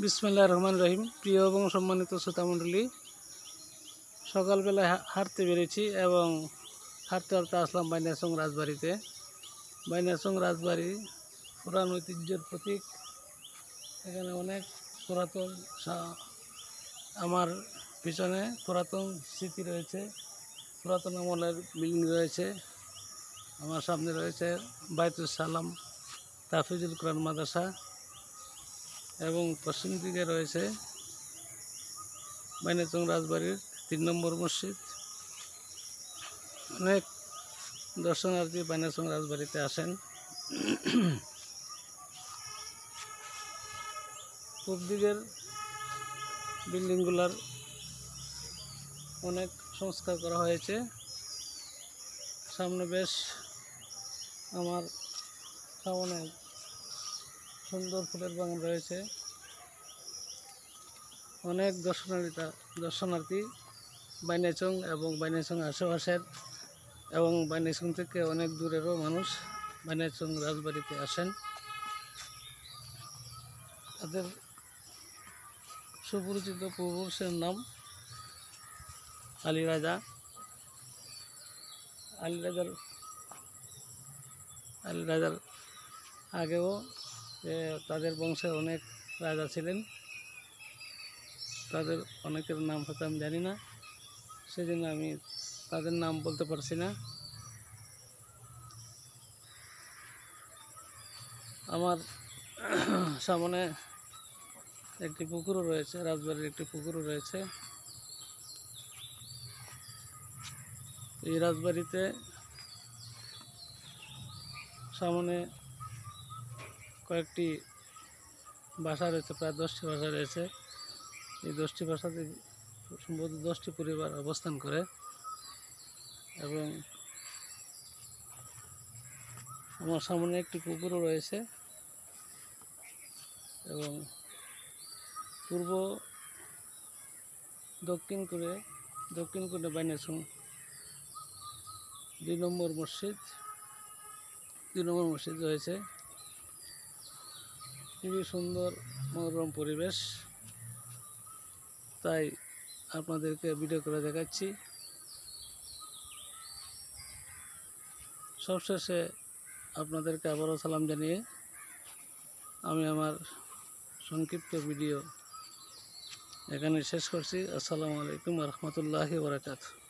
বিসমিল্লাহির রহমানির রহিম। প্রিয় এবং সম্মানিত শ্রোতামণ্ডলী, সকালবেলায় হাঁটতে বেরিয়েছি এবং হাঁটতে হাঁটতে আসলাম বাইনাসং রাজবাড়িতে। বাইনাসং রাজবাড়ি পুরান ঐতিহ্যের প্রতীক। এখানে অনেক পুরাতন আমার পিছনে পুরাতন স্মৃতি রয়েছে, পুরাতন আমলের বিল্ডিং রয়েছে। আমার সামনে রয়েছে বাইতুল সালাম তাফিজুল কোরআন মাদ্রাসা এবং পশ্চিম দিকে রয়েছে বাইনাসং রাজবাড়ির 3 নম্বর মসজিদ। অনেক দর্শনার্থী বাইনাসং রাজবাড়িতে আসেন। পূর্ব দিকের বিল্ডিংগুলোর অনেক সংস্কার করা হয়েছে। সামনে বেশ আমার সামনে সুন্দর ফুলের বাগান রয়েছে। অনেক দর্শনার্থী বাইনাসং এবং বাইনাসং আশেপাশের এবং বাইনাসং থেকে অনেক দূরেরও মানুষ বাইনাসং রাজবাড়িতে আসেন। তাদের সুপরিচিত পূর্বপুরুষের নাম আলী রাজা। আলী রাজার আগেও তাদের বংশে অনেক রাজা ছিলেন। তাদের অনেকের নাম হয়তো আমি জানি না, সেজন্য আমি তাদের নাম বলতে পারছি না। আমার সামনে একটি পুকুরও রয়েছে, রাজবাড়ির একটি পুকুরও রয়েছে। এই রাজবাড়িতে সামনে কয়েকটি বাসা রয়েছে, প্রায় 10টি বাসা রয়েছে। এই 10টি বাসাতে সম্ভবত 10টি পরিবার অবস্থান করে এবং আমার সামনে একটি পুকুরও রয়েছে এবং পূর্ব দক্ষিণ করে বাইনাসং 2 নম্বর মসজিদ রয়েছে। খুবই সুন্দর মনোরম পরিবেশ, তাই আপনাদেরকে ভিডিও করে দেখাচ্ছি। সবশেষে আপনাদেরকে আবারও সালাম জানিয়ে আমি আমার সংক্ষিপ্ত ভিডিও এখানে শেষ করছি। আসসালামু আলাইকুম ওয়া রাহমাতুল্লাহি ওয়া বারাকাতুহু।